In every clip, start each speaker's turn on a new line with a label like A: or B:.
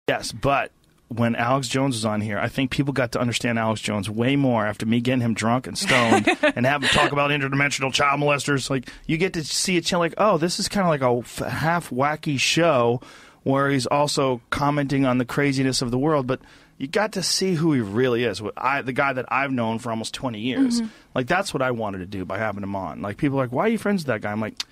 A: Yes, but when Alex Jones was on here, I think people got to understand Alex Jones way more after me getting him drunk and stoned and have him talk about interdimensional child molesters. Like, you get to see a channel like, oh, this is kind of like a half wacky show where he's also commenting on the craziness of the world, but you got to see who he really is. The guy that I've known for almost 20 years.
B: Mm-hmm.
A: Like, that's what I wanted to do by having him on. Like, people are like, why are you friends with that guy? I'm like,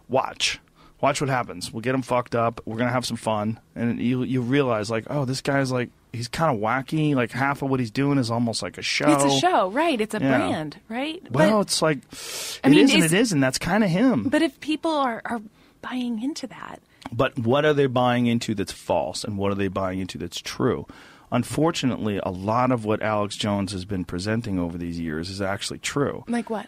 A: watch what happens. We'll get him fucked up. We're going to have some fun. And you realize, like, oh, this guy's like, he's kind of wacky. Like, half of what he's doing is almost like a show.
B: It's a show, right? It's a brand, right?
A: Well, it's like, it is and it isn't. That's kind of him.
B: But if people are buying into that.
A: But what are they buying into that's false, and what are they buying into that's true? Unfortunately, a lot of what Alex Jones has been presenting over these years is actually true.
B: Like what?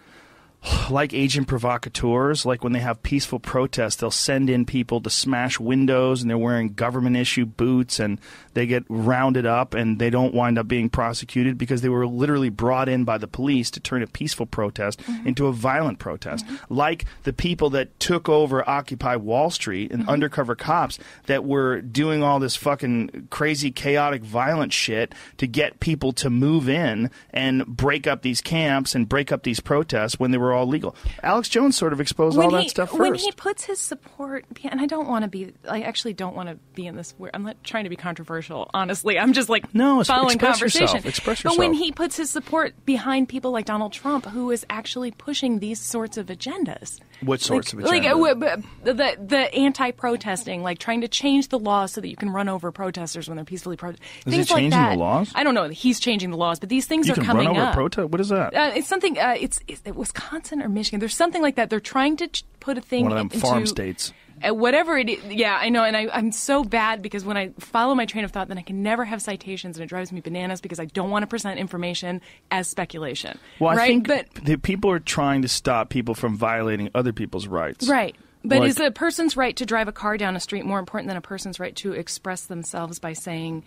A: Like agent provocateurs, like when they have peaceful protests, they'll send in people to smash windows, and they're wearing government-issue boots, and they get rounded up, and they don't wind up being prosecuted because they were literally brought in by the police to turn a peaceful protest into a violent protest. Like the people that took over Occupy Wall Street and undercover cops that were doing all this fucking crazy, chaotic, violent shit to get people to move in and break up these camps and break up these protests when they were all legal. Alex Jones sort of exposed all that stuff first.
B: When he puts his support, and I actually don't want to be in this, I'm not trying to be controversial, honestly. I'm just like following conversation.
A: Express yourself.
B: But when he puts his support behind people like Donald Trump, who is actually pushing these sorts of agendas.
A: What sorts of agendas?
B: Like the anti-protesting, like trying to change the laws so that you can run over protesters when they're peacefully protesting.
A: Is he changing the laws?
B: I don't know. He's changing the laws, but these things are coming up.
A: You can run over protest? What is that?
B: It's something, it's Wisconsin or Michigan. There's something like that. They're trying to put a thing
A: one of them farm states.
B: Whatever it is. Yeah, I know. And I'm so bad because when I follow my train of thought, then I can never have citations, and it drives me bananas because I don't want to present information as speculation.
A: Well,
B: right?
A: I think the people are trying to stop people from violating other people's rights.
B: Right. But is a person's right to drive a car down a street more important than a person's right to express themselves by saying,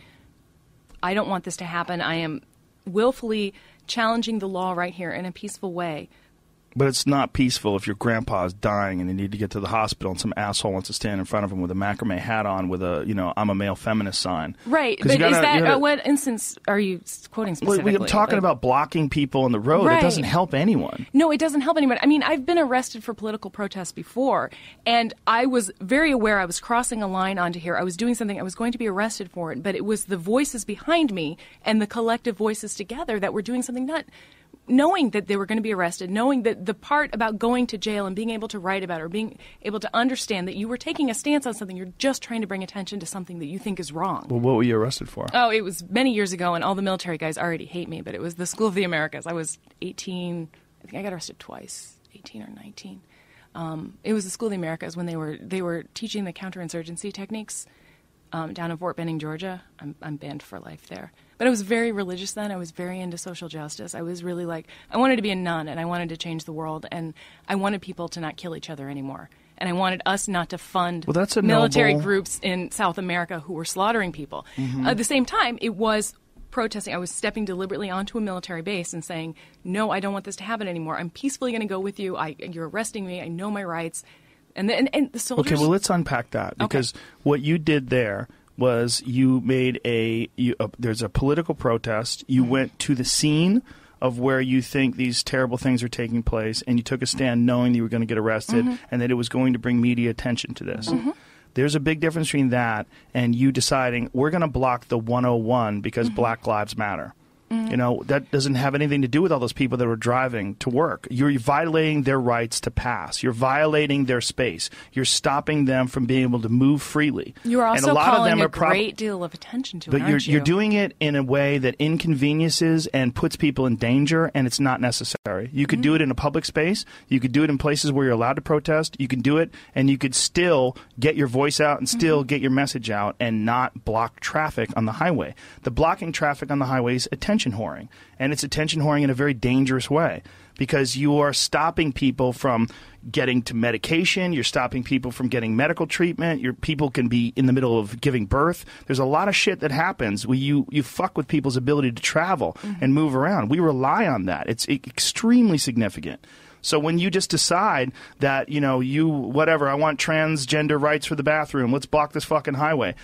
B: I don't want this to happen. I am willfully challenging the law right here in a peaceful way.
A: But it's not peaceful if your grandpa's dying and you need to get to the hospital and some asshole wants to stand in front of him with a macrame hat on with a, I'm a male feminist sign.
B: Right. But what instance are you quoting specifically?
A: I'm talking about blocking people on the road. Right. It doesn't help anyone.
B: No, it doesn't help anyone. I mean, I've been arrested for political protests before, and I was very aware I was crossing a line onto here. I was doing something. I was going to be arrested for it, but it was the voices behind me and the collective voices together that were doing something not knowing that they were going to be arrested, knowing that the part about going to jail and being able to write about it or being able to understand that you were taking a stance on something, you're just trying to bring attention to something that you think is wrong.
A: Well, what were you arrested for?
B: Oh, it was many years ago, and all the military guys already hate me, but it was the School of the Americas. I was 18. I think I got arrested twice, 18 or 19. It was the School of the Americas when they were teaching the counterinsurgency techniques down in Fort Benning, Georgia. I'm banned for life there. But I was very religious then. I was very into social justice. I was really I wanted to be a nun, and I wanted to change the world, and I wanted people to not kill each other anymore. And I wanted us not to fund military groups in South America who were slaughtering people. Mm-hmm. At the same time, it was protesting. I was stepping deliberately onto a military base and saying, no, I don't want this to happen anymore. I'm peacefully going to go with you. You're arresting me. I know my rights. And the soldiers...
A: Okay, well, let's unpack that, because what you did there was you made there's a political protest. You went to the scene of where you think these terrible things are taking place, and you took a stand knowing that you were going to get arrested and that it was going to bring media attention to this. There's a big difference between that and you deciding we're going to block the 101 because Black Lives Matter. That doesn't have anything to do with all those people that were driving to work. You're violating their rights to pass. You're violating their space. You're stopping them from being able to move freely.
B: You're also calling a great deal of attention to it,
A: but you're doing it in a way that inconveniences and puts people in danger, and it's not necessary. You could do it in a public space. You could do it in places where you're allowed to protest. You can do it, and you could still get your voice out and still get your message out and not block traffic on the highway. The blocking traffic on the highway is attention whoring, and it's attention whoring in a very dangerous way, because you are stopping people from getting to medication. You're stopping people from getting medical treatment. People can be in the middle of giving birth. There's a lot of shit that happens where you fuck with people's ability to travel and move around. We rely on that. It's extremely significant. So when you just decide that, I want transgender rights for the bathroom, let's block this fucking highway.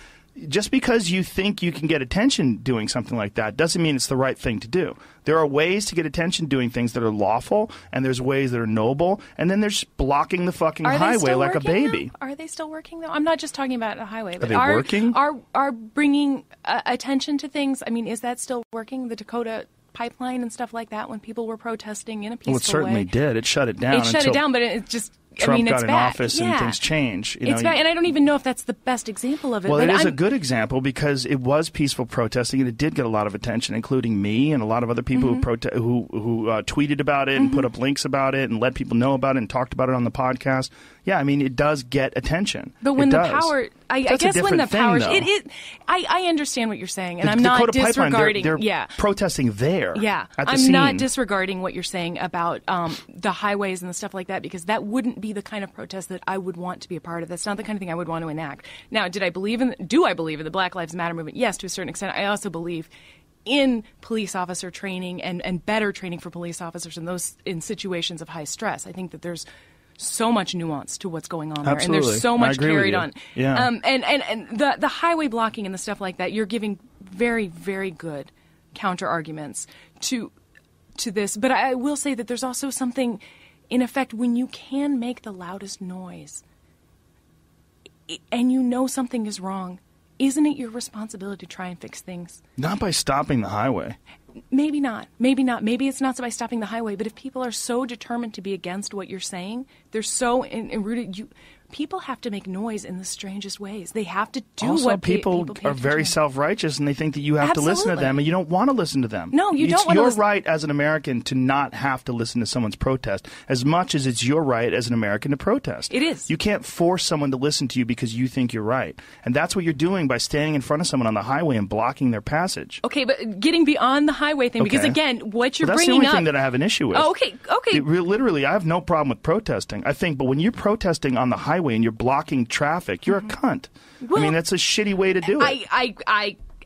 A: just because you think you can get attention doing something like that doesn't mean it's the right thing to do. There are ways to get attention doing things that are lawful, and there's ways that are noble, and then there's blocking the fucking highway like a baby.
B: Are they still working, though? I'm not just talking about a highway. But
A: are they working?
B: Are bringing attention to things, I mean, is that still working? The Dakota pipeline and stuff like that when people were protesting in a peaceful way?
A: Well, it certainly did. It shut it down.
B: It shut it down, but it just...
A: Trump
B: it's
A: got in
B: bad.
A: office and things change.
B: It's bad, and I don't even know if that's the best example of it.
A: Well, it is a good example because it was peaceful protesting, and it did get a lot of attention, including me and a lot of other people who tweeted about it and put up links about it and let people know about it and talked about it on the podcast. Yeah, I mean, it does get attention.
B: But when the power... I guess when the power... I understand what you're saying, and I'm not disregarding...
A: They're protesting there.
B: Yeah.
A: At the
B: I'm
A: scene.
B: not disregarding what you're saying about the highways and the stuff like that, because that wouldn't be the kind of protest that I would want to be a part of. That's not the kind of thing I would want to enact. Now, do I believe in the Black Lives Matter movement? Yes, to a certain extent. I also believe in police officer training and better training for police officers in situations of high stress. I think that there's so much nuance to what's going on there,
A: Absolutely.
B: and there's so much carried on.
A: Yeah.
B: And the highway blocking and the stuff like that, you're giving very, very good counter arguments to this. But I will say that there's also something, in effect, when you can make the loudest noise and you know something is wrong, isn't it your responsibility to try and fix things?
A: Not by stopping the highway.
B: Maybe not. Maybe not. Maybe it's not by stopping the highway, but if people are so determined to be against what you're saying, they're so rooted. People have to make noise in the strangest ways. They have to do
A: also,
B: what
A: people are very self-righteous, and they think that you have to listen to them, and you don't want to listen to them.
B: No, you don't want to listen.
A: It's your right as an American to not have to listen to someone's protest as much as it's your right as an American to protest.
B: It is.
A: You can't force someone to listen to you because you think you're right. And that's what you're doing by standing in front of someone on the highway and blocking their passage.
B: Okay, but getting beyond the highway thing, because again, what you're
A: bringing
B: up...
A: That's the only thing that I have an issue with.
B: Oh, okay.
A: Literally, I have no problem with protesting. I think, but when you're protesting on the highway and you're blocking traffic, you're a cunt.
B: Well,
A: I mean, that's a shitty way to do it.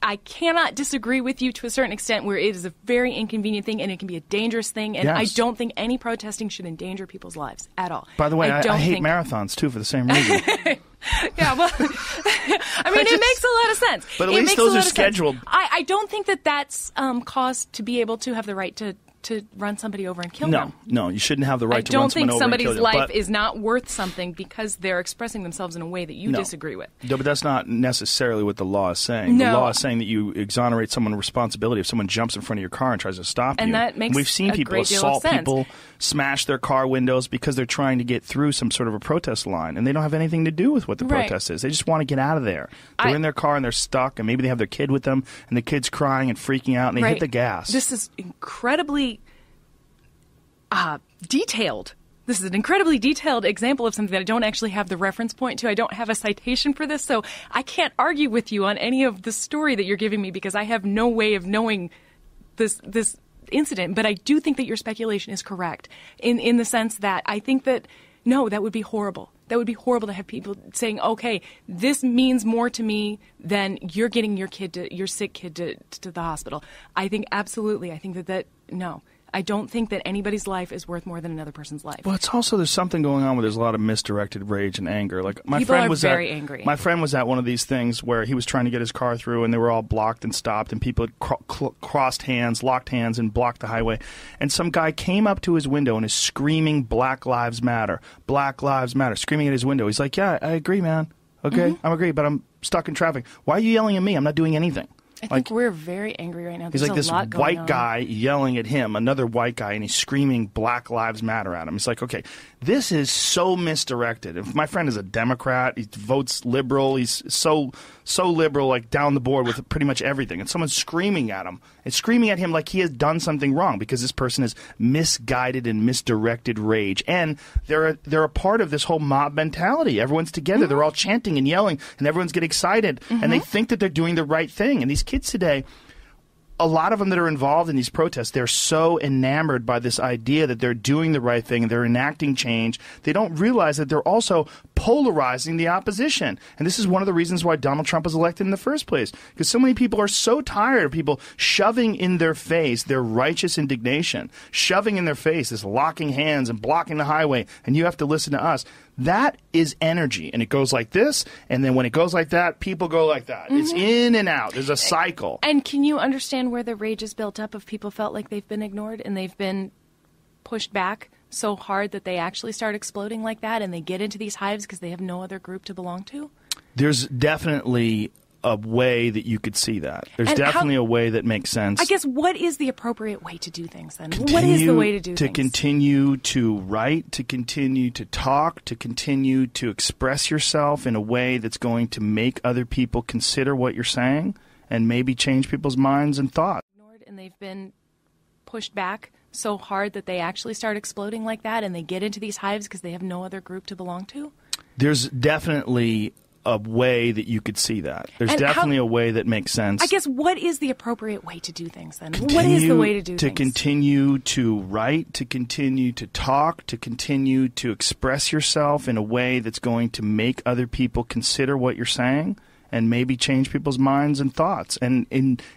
B: I cannot disagree with you to a certain extent where it is a very inconvenient thing and it can be a dangerous thing, and
A: yes.
B: I don't think any protesting should endanger people's lives at all.
A: By the way, I hate marathons, too, for the same reason.
B: Yeah, well, I mean, it makes a lot of sense.
A: But at least those are scheduled.
B: I don't think that that's cause to be able to have the right to run somebody over and kill them.
A: No, you shouldn't have the right to run someone over and kill them.
B: I don't think somebody's life is not worth something because they're expressing themselves in a way that you disagree with.
A: No, but that's not necessarily what the law is saying.
B: No.
A: The law is saying that you exonerate someone of responsibility if someone jumps in front of your car and tries to stop you.
B: And that makes
A: We've seen
B: a
A: people
B: great deal of
A: assault
B: sense.
A: people, smash their car windows because they're trying to get through some sort of a protest line, and they don't have anything to do with what the protest is. They just want to get out of there. They're in their car and they're stuck, and maybe they have their kid with them, and the kid's crying and freaking out, and they hit the gas.
B: This is incredibly detailed. This is an incredibly detailed example of something that I don't actually have the reference point to. I don't have a citation for this, so I can't argue with you on any of the story that you're giving me because I have no way of knowing this incident. But I do think that your speculation is correct in the sense that I think that, no, that would be horrible. That would be horrible to have people saying, okay, this means more to me than you're getting your sick kid to the hospital. I think absolutely. I think that no. I don't think that anybody's life is worth more than another person's life.
A: Well, it's also there's something going on where there's a lot of misdirected rage and anger. Like my
B: People
A: friend
B: are
A: was
B: very angry.
A: My friend was at one of these things where he was trying to get his car through, and they were all blocked and stopped, and people had crossed hands, locked hands, and blocked the highway. And some guy came up to his window and is screaming, "Black Lives Matter, Black Lives Matter," screaming at his window. He's like, "Yeah, I agree, man. Okay, I agree, but I'm stuck in traffic. Why are you yelling at me? I'm not doing anything."
B: I think we're very angry right now.
A: He's like this white guy yelling at him, another white guy, and he's screaming Black Lives Matter at him. It's like, okay, this is so misdirected. If my friend is a Democrat, he votes liberal, he's so liberal, like down the board with pretty much everything, and someone's screaming at him. It's screaming at him like he has done something wrong because this person is misguided and misdirected rage. And they're a part of this whole mob mentality. Everyone's together. They're all chanting and yelling, and everyone's getting excited, and they think that they're doing the right thing. And these kids today, a lot of them that are involved in these protests, they're so enamored by this idea that they're doing the right thing and they're enacting change. They don't realize that they're also polarizing the opposition. And this is one of the reasons why Donald Trump was elected in the first place. Because so many people are so tired of people shoving in their face their righteous indignation, shoving in their face this locking hands and blocking the highway, and you have to listen to us. That is energy, and it goes like this, and then when it goes like that, people go like that. It's in and out. There's a cycle.
B: And can you understand where the rage is built up if people felt like they've been ignored and they've been pushed back so hard that they actually start exploding like that, and they get into these hives because they have no other group to belong to?
A: There's definitely a way that you could see that. There's definitely a way that makes sense.
B: I guess, what is the appropriate way to do things then? What is the way to do things?
A: To continue to write, to continue to talk, to continue to express yourself in a way that's going to make other people consider what you're saying and maybe change people's minds and thoughts.
B: And they've been pushed back so hard that they actually start exploding like that, and they get into these hives because they have no other group to belong to?
A: There's definitely a way that you could see that. There's definitely a way that makes sense.
B: I guess, what is the appropriate way to do things then? What is the way to do things?
A: To continue to write, to continue to talk, to continue to express yourself in a way that's going to make other people consider what you're saying and maybe change people's minds and thoughts. And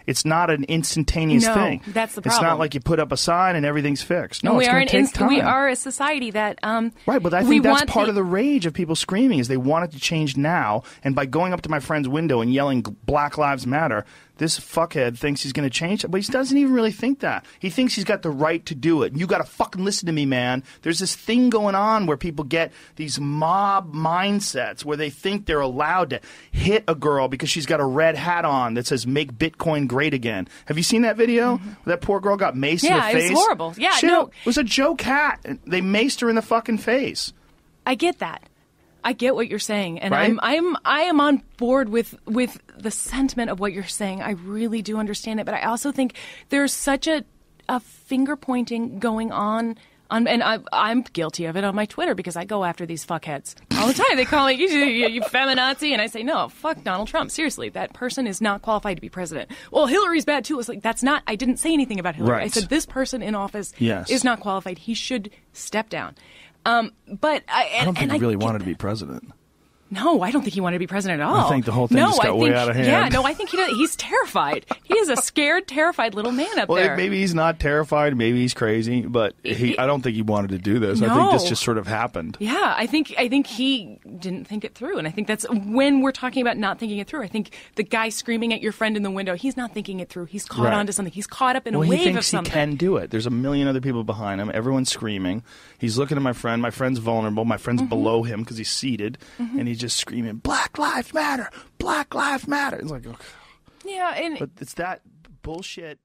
A: it's not an instantaneous thing.
B: No, that's the problem.
A: It's not like you put up a sign and everything's fixed. No,
B: we
A: it's going to take time.
B: We are a society that
A: right, but I think that's part of the rage of people screaming is they want it to change now. And by going up to my friend's window and yelling Black Lives Matter, this fuckhead thinks he's going to change it, but he doesn't even really think that. He thinks he's got the right to do it. You got to fucking listen to me, man. There's this thing going on where people get these mob mindsets where they think they're allowed to hit a girl because she's got a red hat on that says "Make Bitcoin Great Again." Have you seen that video? Where that poor girl got maced in the face?
B: Yeah, it was horrible. Yeah,
A: Shit, it was a joke hat. They maced her in the fucking face.
B: I get that. I get what you're saying, and
A: right?
B: I am on board with the sentiment of what you're saying. I really do understand it, but I also think there's such a finger pointing going on, and I'm guilty of it on my Twitter because I go after these fuckheads all the time. They call me you feminazi, and I say no, fuck Donald Trump. Seriously, that person is not qualified to be president. Well, Hillary's bad too. It's like that's not. I didn't say anything about Hillary.
A: Right.
B: I said this person in office
A: yes.
B: is not qualified. He should step down. But
A: I don't think he really wanted to be president.
B: No, I don't think he wanted to be president at all.
A: I think the whole thing just got way out of hand.
B: Yeah, no, I think he's terrified. He is a scared, terrified little man up there.
A: Well, maybe he's not terrified. Maybe he's crazy. But I don't think he wanted to do this.
B: No.
A: I think this just sort of happened.
B: Yeah, I think he didn't think it through. And I think that's when we're talking about not thinking it through. I think the guy screaming at your friend in the window, he's not thinking it through. He's caught onto something. He's caught up in a wave of something.
A: He thinks he can do it. There's a million other people behind him. Everyone's screaming. He's looking at my friend. My friend's vulnerable. My friend's below him because he's seated. And he's just screaming, Black Lives Matter! Black Lives Matter! It's like, okay.
B: Yeah,
A: but it's that bullshit